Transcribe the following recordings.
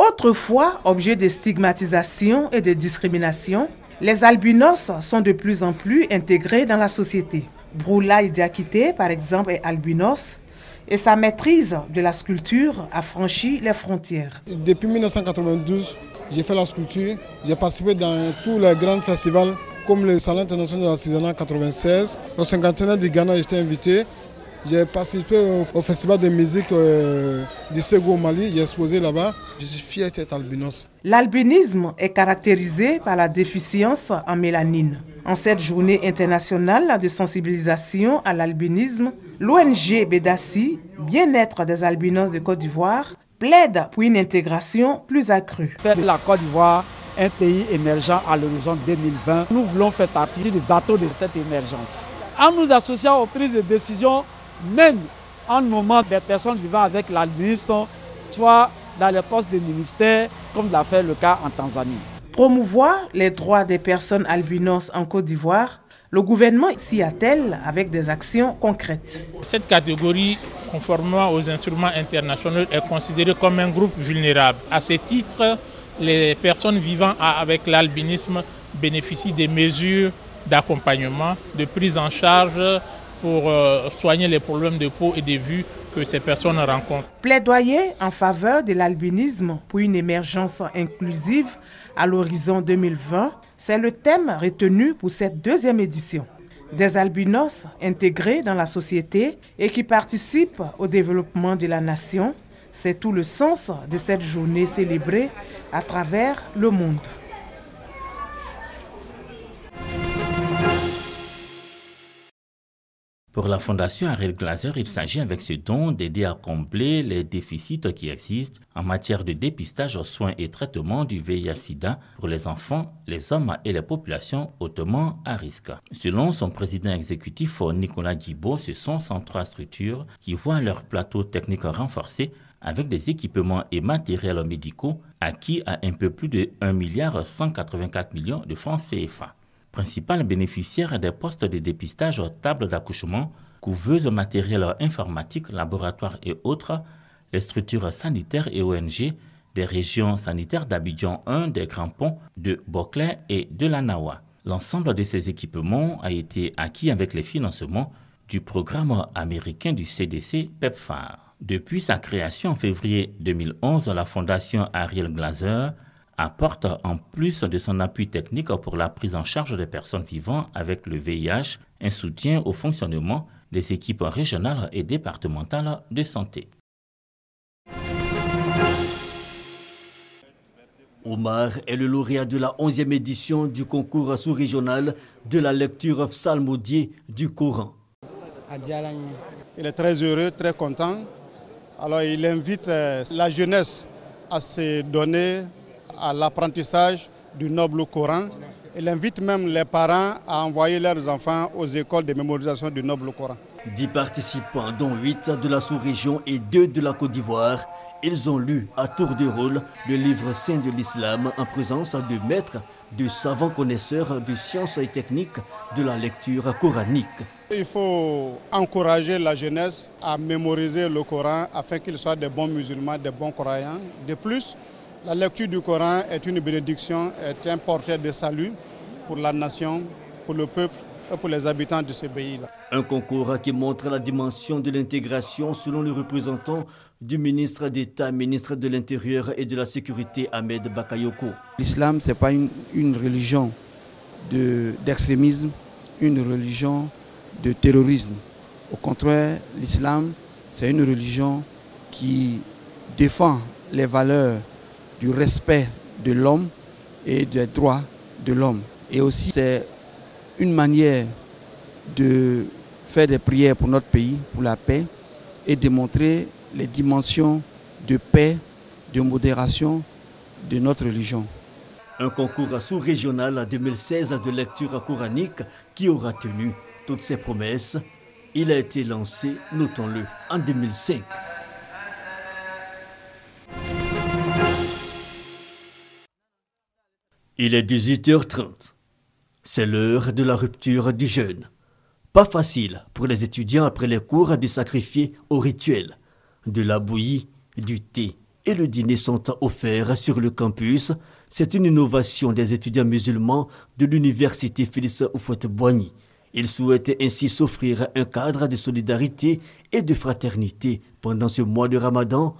Autrefois, objet de stigmatisation et de discrimination, les albinos sont de plus en plus intégrés dans la société. Broulaye Diakité, par exemple, est albinos et sa maîtrise de la sculpture a franchi les frontières. Depuis 1992, j'ai fait la sculpture. J'ai participé dans tous les grands festivals comme le Salon international de l'artisanat 96. Au 50e du Ghana, j'étais invité. J'ai participé au festival de musique du Ségou au Mali. J'ai exposé là-bas. Je suis fier d'être albinos. L'albinisme est caractérisé par la déficience en mélanine. En cette journée internationale de sensibilisation à l'albinisme, l'ONG Bédassi, Bien-être des albinos de Côte d'Ivoire, plaide pour une intégration plus accrue. Faire de la Côte d'Ivoire un pays émergent à l'horizon 2020, nous voulons faire partie du bateau de cette émergence. En nous associant aux prises de décision, même en nommant des personnes vivant avec l'albinisme, soit dans les postes de ministère, comme l'a fait le cas en Tanzanie. Promouvoir les droits des personnes albinos en Côte d'Ivoire, le gouvernement s'y attelle avec des actions concrètes. Cette catégorie, conformément aux instruments internationaux, est considérée comme un groupe vulnérable. À ce titre, les personnes vivant avec l'albinisme bénéficient des mesures d'accompagnement, de prise en charge pour soigner les problèmes de peau et de vue que ces personnes rencontrent. Plaidoyer en faveur de l'albinisme pour une émergence inclusive à l'horizon 2020, c'est le thème retenu pour cette deuxième édition. Des albinos intégrés dans la société et qui participent au développement de la nation, c'est tout le sens de cette journée célébrée à travers le monde. Pour la Fondation Ariel Glaser, il s'agit avec ce don d'aider à combler les déficits qui existent en matière de dépistage, soins et traitement du VIH-Sida pour les enfants, les hommes et les populations hautement à risque. Selon son président exécutif Nicolas Djibo, ce sont 103 structures qui voient leur plateau technique renforcé avec des équipements et matériels médicaux acquis à un peu plus de 1,184 milliard de francs CFA. Principal bénéficiaire des postes de dépistage, table d'accouchement, couveuses, matériel informatique, laboratoires et autres, les structures sanitaires et ONG des régions sanitaires d'Abidjan 1, des Grands Ponts, de Boclé et de la Nawa. L'ensemble de ces équipements a été acquis avec les financements du programme américain du CDC PEPFAR. Depuis sa création en février 2011, la Fondation Ariel Glaser apporte en plus de son appui technique pour la prise en charge des personnes vivant avec le VIH, un soutien au fonctionnement des équipes régionales et départementales de santé. Omar est le lauréat de la 11e édition du concours sous-régional de la lecture psalmodiée du Coran. Il est très heureux, très content. Alors il invite la jeunesse à se donner à l'apprentissage du noble Coran. Il invite même les parents à envoyer leurs enfants aux écoles de mémorisation du noble Coran. 10 participants, dont 8 de la sous-région et 2 de la Côte d'Ivoire, ils ont lu à tour de rôle le livre saint de l'islam en présence de maîtres, de savants connaisseurs de sciences et techniques de la lecture coranique. Il faut encourager la jeunesse à mémoriser le Coran afin qu'ils soient des bons musulmans, des bons croyants. De plus, la lecture du Coran est une bénédiction, est un porteur de salut pour la nation, pour le peuple et pour les habitants de ce pays-là. Un concours qui montre la dimension de l'intégration selon le représentant du ministre d'État, ministre de l'Intérieur et de la Sécurité, Ahmed Bakayoko. L'islam, ce n'est pas une religion d'extrémisme, une religion de terrorisme. Au contraire, l'islam, c'est une religion qui défend les valeurs du respect de l'homme et des droits de l'homme. Et aussi, c'est une manière de faire des prières pour notre pays, pour la paix, et de montrer les dimensions de paix, de modération de notre religion. Un concours sous-régional 2016 de lecture coranique qui aura tenu toutes ses promesses. Il a été lancé, notons-le, en 2005. Il est 18h30. C'est l'heure de la rupture du jeûne. Pas facile pour les étudiants après les cours de sacrifier au rituel, de la bouillie, du thé et le dîner sont offerts sur le campus. C'est une innovation des étudiants musulmans de l'université Félix Houphouët-Boigny. Ils souhaitent ainsi s'offrir un cadre de solidarité et de fraternité pendant ce mois de Ramadan.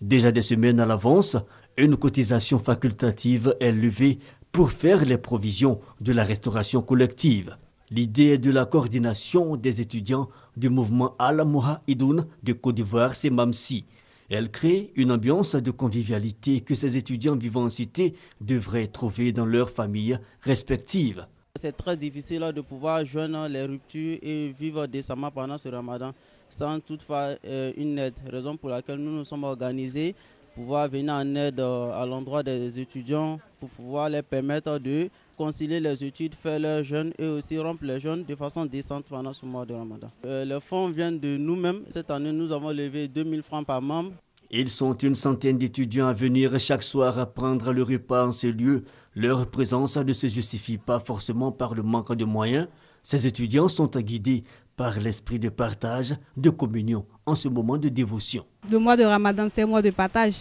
Déjà des semaines à l'avance, une cotisation facultative est levée pour faire les provisions de la restauration collective. L'idée est de la coordination des étudiants du mouvement Al-Mouhahidoun de Côte d'Ivoire, c'est Mamsi. Elle crée une ambiance de convivialité que ces étudiants vivant en cité devraient trouver dans leurs familles respectives. C'est très difficile de pouvoir joindre les ruptures et vivre décemment pendant ce Ramadan sans toutefois une aide. Raison pour laquelle nous nous sommes organisés pour pouvoir venir en aide à l'endroit des étudiants pour pouvoir leur permettre de concilier les études, faire leurs jeûnes et aussi rompre les jeûnes de façon décente pendant ce mois de Ramadan. Les fonds viennent de nous-mêmes. Cette année, nous avons levé 2000 francs par membre. Ils sont une centaine d'étudiants à venir chaque soir à prendre le repas en ces lieux. Leur présence ne se justifie pas forcément par le manque de moyens. Ces étudiants sont guidés par l'esprit de partage, de communion en ce moment de dévotion. Le mois de Ramadan, c'est un mois de partage.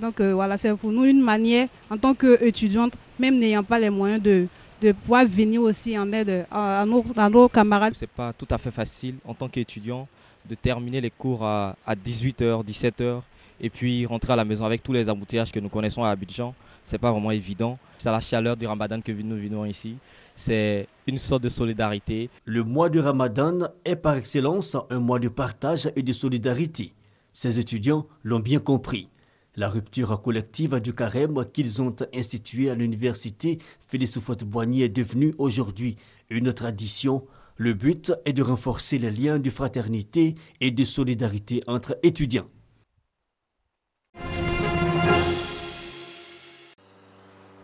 Donc voilà, c'est pour nous une manière, en tant qu'étudiante, même n'ayant pas les moyens de pouvoir venir aussi en aide à nos camarades. C'est pas tout à fait facile en tant qu'étudiant de terminer les cours à 18h, 17h et puis rentrer à la maison avec tous les embouteillages que nous connaissons à Abidjan. C'est pas vraiment évident. C'est la chaleur du Ramadan que nous vivons ici. C'est une sorte de solidarité. Le mois de Ramadan est par excellence un mois de partage et de solidarité. Ces étudiants l'ont bien compris. La rupture collective du carême qu'ils ont instituée à l'université Félix Houphouët-Boigny est devenue aujourd'hui une tradition. Le but est de renforcer les liens de fraternité et de solidarité entre étudiants.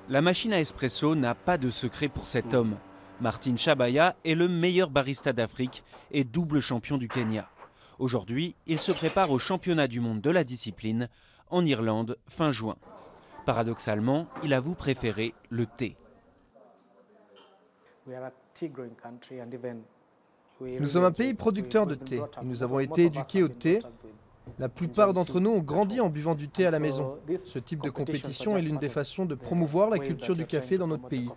La machine à espresso n'a pas de secret pour cet homme. Martin Chabaya est le meilleur barista d'Afrique et double champion du Kenya. Aujourd'hui, il se prépare au championnat du monde de la discipline en Irlande fin juin. Paradoxalement, il avoue préférer le thé. Nous sommes un pays producteur de thé. Nous avons été éduqués au thé. La plupart d'entre nous ont grandi en buvant du thé à la maison. Ce type de compétition est l'une des façons de promouvoir la culture du café dans notre pays.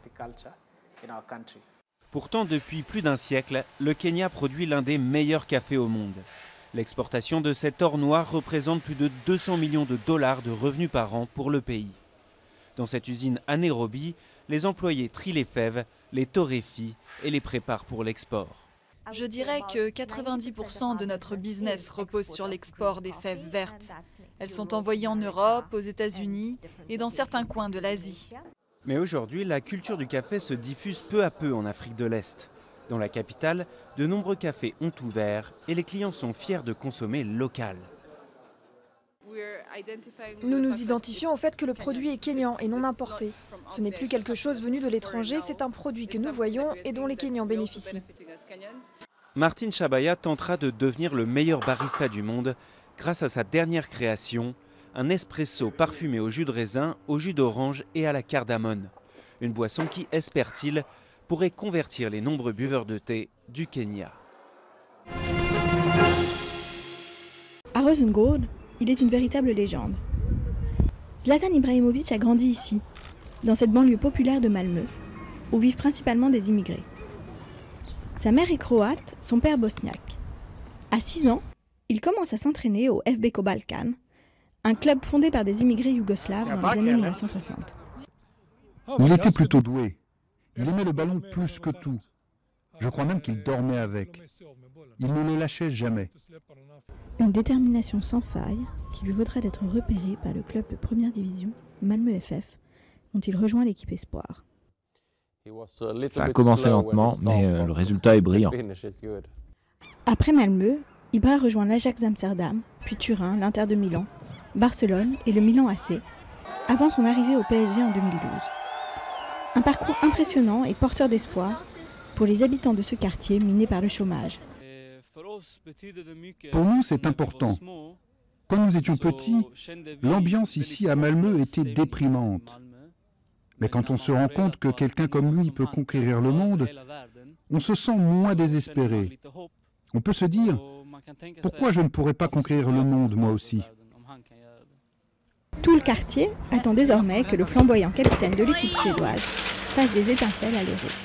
Pourtant, depuis plus d'un siècle, le Kenya produit l'un des meilleurs cafés au monde. L'exportation de cet or noir représente plus de 200 millions de dollars de revenus par an pour le pays. Dans cette usine à Nairobi, les employés trient les fèves, les torréfient et les préparent pour l'export. Je dirais que 90% de notre business repose sur l'export des fèves vertes. Elles sont envoyées en Europe, aux États-Unis et dans certains coins de l'Asie. Mais aujourd'hui, la culture du café se diffuse peu à peu en Afrique de l'Est. Dans la capitale, de nombreux cafés ont ouvert et les clients sont fiers de consommer local. Nous nous identifions au fait que le produit est kényan et non importé. Ce n'est plus quelque chose venu de l'étranger, c'est un produit que nous voyons et dont les Kenyans bénéficient. Martin Chabaya tentera de devenir le meilleur barista du monde grâce à sa dernière création, un espresso parfumé au jus de raisin, au jus d'orange et à la cardamone. Une boisson qui, espère-t-il, pourrait convertir les nombreux buveurs de thé du Kenya. À Rosengård, il est une véritable légende. Zlatan Ibrahimovic a grandi ici, dans cette banlieue populaire de Malmö, où vivent principalement des immigrés. Sa mère est croate, son père bosniaque. À 6 ans, il commence à s'entraîner au FBK Balkan, un club fondé par des immigrés yougoslaves dans les années 1960. Il était plutôt doué. Il aimait le ballon plus que tout. Je crois même qu'il dormait avec. Il ne le lâchait jamais. Une détermination sans faille qui lui vaudra d'être repéré par le club de première division, Malmö FF, dont il rejoint l'équipe espoir. Ça a commencé lentement, mais le résultat est brillant. Après Malmö, Ibra rejoint l'Ajax Amsterdam, puis Turin, l'Inter de Milan, Barcelone et le Milan AC, avant son arrivée au PSG en 2012. Un parcours impressionnant et porteur d'espoir pour les habitants de ce quartier miné par le chômage. Pour nous, c'est important. Quand nous étions petits, l'ambiance ici à Malmö était déprimante. Mais quand on se rend compte que quelqu'un comme lui peut conquérir le monde, on se sent moins désespéré. On peut se dire, pourquoi je ne pourrais pas conquérir le monde moi aussi ? Tout le quartier attend désormais que le flamboyant capitaine de l'équipe suédoise fasse des étincelles à l'Euro.